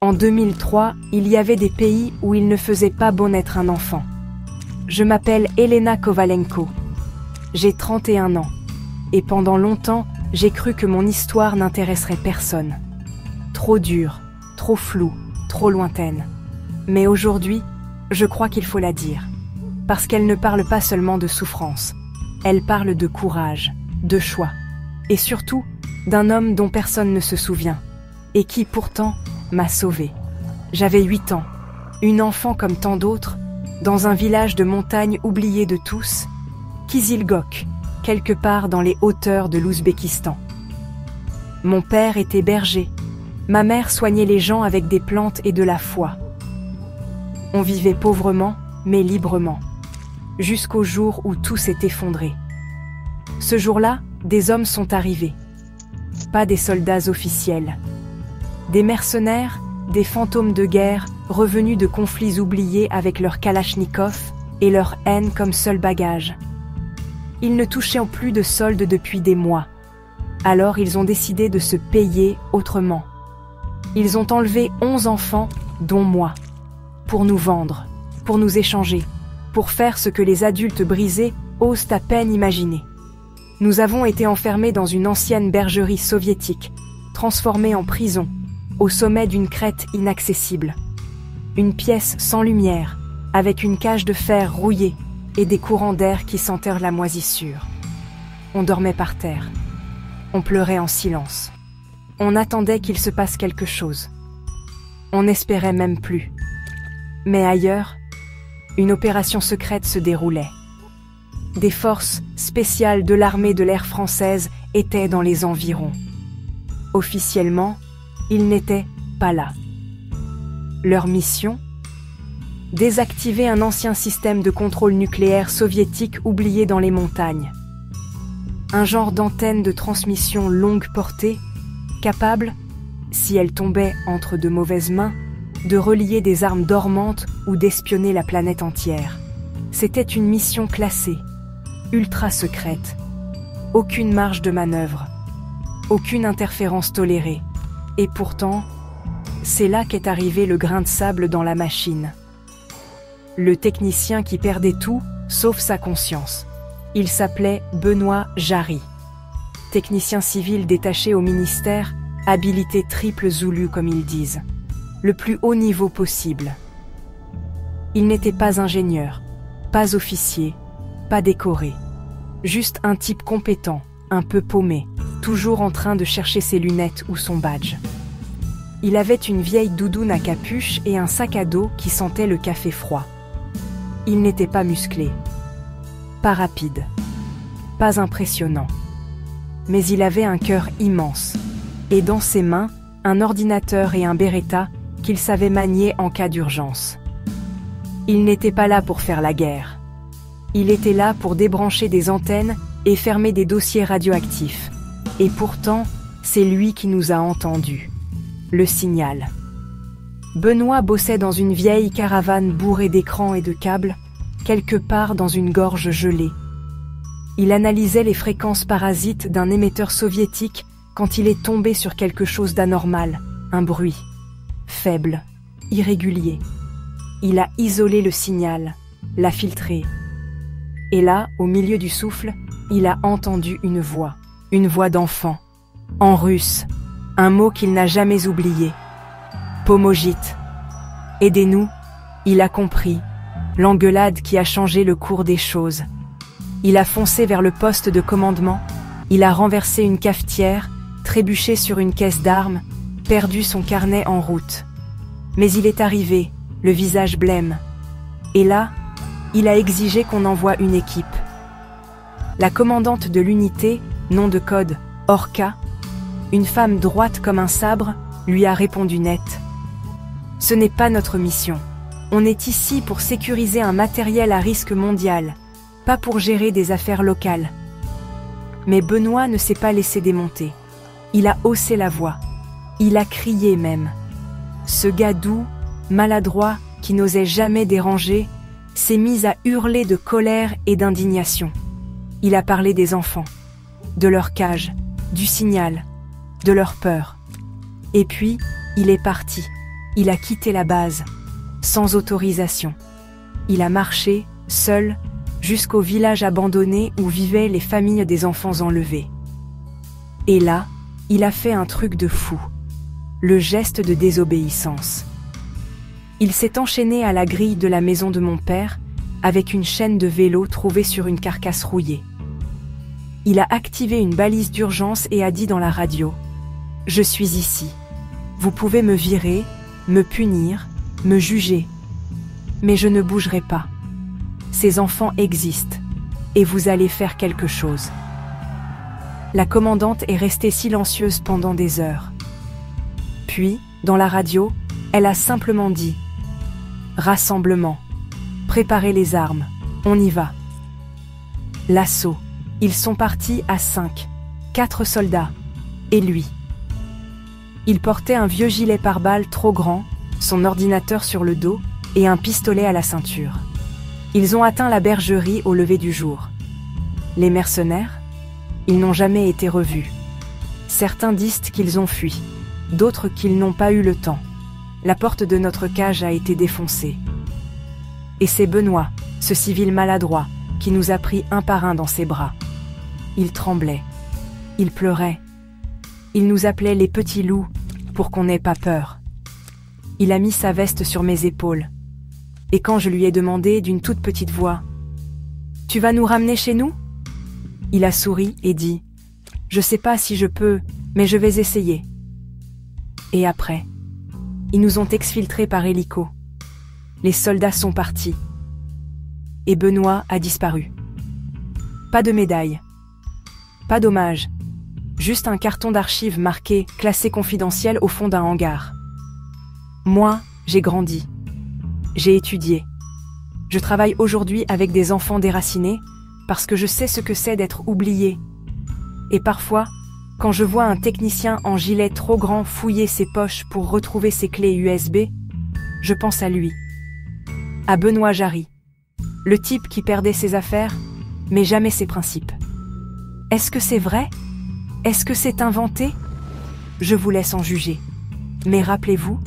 En 2003, il y avait des pays où il ne faisait pas bon être un enfant. Je m'appelle Elena Kovalenko. J'ai 31 ans. Et pendant longtemps, j'ai cru que mon histoire n'intéresserait personne. Trop dure, trop floue, trop lointaine. Mais aujourd'hui, je crois qu'il faut la dire. Parce qu'elle ne parle pas seulement de souffrance. Elle parle de courage, de choix. Et surtout, d'un homme dont personne ne se souvient. Et qui, pourtant, m'a sauvée. J'avais 8 ans, une enfant comme tant d'autres, dans un village de montagne oublié de tous, Kizilgok, quelque part dans les hauteurs de l'Ouzbékistan. Mon père était berger, ma mère soignait les gens avec des plantes et de la foi. On vivait pauvrement, mais librement, jusqu'au jour où tout s'est effondré. Ce jour-là, des hommes sont arrivés. Pas des soldats officiels. Des mercenaires, des fantômes de guerre, revenus de conflits oubliés avec leurs kalachnikovs et leur haine comme seul bagage. Ils ne touchaient plus de solde depuis des mois. Alors ils ont décidé de se payer autrement. Ils ont enlevé 11 enfants, dont moi, pour nous vendre, pour nous échanger, pour faire ce que les adultes brisés osent à peine imaginer. Nous avons été enfermés dans une ancienne bergerie soviétique, transformée en prison, au sommet d'une crête inaccessible. Une pièce sans lumière, avec une cage de fer rouillée et des courants d'air qui sentèrent la moisissure. On dormait par terre. On pleurait en silence. On attendait qu'il se passe quelque chose. On n'espérait même plus. Mais ailleurs, une opération secrète se déroulait. Des forces spéciales de l'armée de l'air française étaient dans les environs. Officiellement, ils n'étaient pas là. Leur mission ? Désactiver un ancien système de contrôle nucléaire soviétique oublié dans les montagnes. Un genre d'antenne de transmission longue portée, capable, si elle tombait entre de mauvaises mains, de relier des armes dormantes ou d'espionner la planète entière. C'était une mission classée, ultra secrète. Aucune marge de manœuvre, aucune interférence tolérée. Et pourtant, c'est là qu'est arrivé le grain de sable dans la machine. Le technicien qui perdait tout, sauf sa conscience. Il s'appelait Benoît Jarry. Technicien civil détaché au ministère, habilité triple Zoulou comme ils disent. Le plus haut niveau possible. Il n'était pas ingénieur, pas officier, pas décoré. Juste un type compétent, un peu paumé, toujours en train de chercher ses lunettes ou son badge. Il avait une vieille doudoune à capuche et un sac à dos qui sentait le café froid. Il n'était pas musclé, pas rapide, pas impressionnant. Mais il avait un cœur immense, et dans ses mains, un ordinateur et un Beretta qu'il savait manier en cas d'urgence. Il n'était pas là pour faire la guerre. Il était là pour débrancher des antennes et fermer des dossiers radioactifs. Et pourtant, c'est lui qui nous a entendus. Le signal. Benoît bossait dans une vieille caravane bourrée d'écrans et de câbles, quelque part dans une gorge gelée. Il analysait les fréquences parasites d'un émetteur soviétique quand il est tombé sur quelque chose d'anormal, un bruit. Faible, irrégulier. Il a isolé le signal, l'a filtré. Et là, au milieu du souffle, il a entendu une voix d'enfant, en russe, un mot qu'il n'a jamais oublié. Pomogite. Aidez-nous, il a compris, l'engueulade qui a changé le cours des choses. Il a foncé vers le poste de commandement, il a renversé une cafetière, trébuché sur une caisse d'armes, perdu son carnet en route. Mais il est arrivé, le visage blême. Et là, il a exigé qu'on envoie une équipe. La commandante de l'unité, nom de code Orca, une femme droite comme un sabre, lui a répondu net. Ce n'est pas notre mission. On est ici pour sécuriser un matériel à risque mondial, pas pour gérer des affaires locales. Mais Benoît ne s'est pas laissé démonter. Il a haussé la voix. Il a crié même. Ce gars doux, maladroit, qui n'osait jamais déranger, s'est mis à hurler de colère et d'indignation. Il a parlé des enfants, de leur cage, du signal, de leur peur. Et puis, il est parti, Il a quitté la base, sans autorisation. Il a marché, seul, jusqu'au village abandonné où vivaient les familles des enfants enlevés. Et là, il a fait un truc de fou. Le geste de désobéissance. Il s'est enchaîné à la grille de la maison de mon père avec une chaîne de vélo trouvée sur une carcasse rouillée. Il a activé une balise d'urgence et a dit dans la radio « Je suis ici. Vous pouvez me virer, me punir, me juger. Mais je ne bougerai pas. Ces enfants existent et vous allez faire quelque chose. » La commandante est restée silencieuse pendant des heures. Puis, dans la radio, elle a simplement dit « Rassemblement. Préparez les armes. On y va. » L'assaut. Ils sont partis à 5, 4 soldats. Et lui. Il portait un vieux gilet pare-balles trop grand, son ordinateur sur le dos et un pistolet à la ceinture. Ils ont atteint la bergerie au lever du jour. Les mercenaires? Ils n'ont jamais été revus. Certains disent qu'ils ont fui, d'autres qu'ils n'ont pas eu le temps. La porte de notre cage a été défoncée. Et c'est Benoît, ce civil maladroit, qui nous a pris un par un dans ses bras. Il tremblait. Il pleurait. Il nous appelait les petits loups, pour qu'on n'ait pas peur. Il a mis sa veste sur mes épaules. Et quand je lui ai demandé d'une toute petite voix « Tu vas nous ramener chez nous ?» Il a souri et dit « Je sais pas si je peux, mais je vais essayer. » Et après, ils nous ont exfiltrés par hélico. Les soldats sont partis. Et Benoît a disparu. Pas de médaille. Pas d'hommage. Juste un carton d'archives marqué « Classé confidentiel » au fond d'un hangar. Moi, j'ai grandi. J'ai étudié. Je travaille aujourd'hui avec des enfants déracinés parce que je sais ce que c'est d'être oublié. Et parfois, quand je vois un technicien en gilet trop grand fouiller ses poches pour retrouver ses clés USB, je pense à lui. À Benoît Jarry. Le type qui perdait ses affaires, mais jamais ses principes. Est-ce que c'est vrai? Est-ce que c'est inventé? Je vous laisse en juger. Mais rappelez-vous,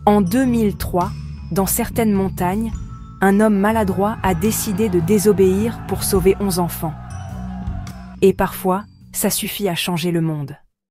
en 2003, dans certaines montagnes, un homme maladroit a décidé de désobéir pour sauver 11 enfants. Et parfois, ça suffit à changer le monde.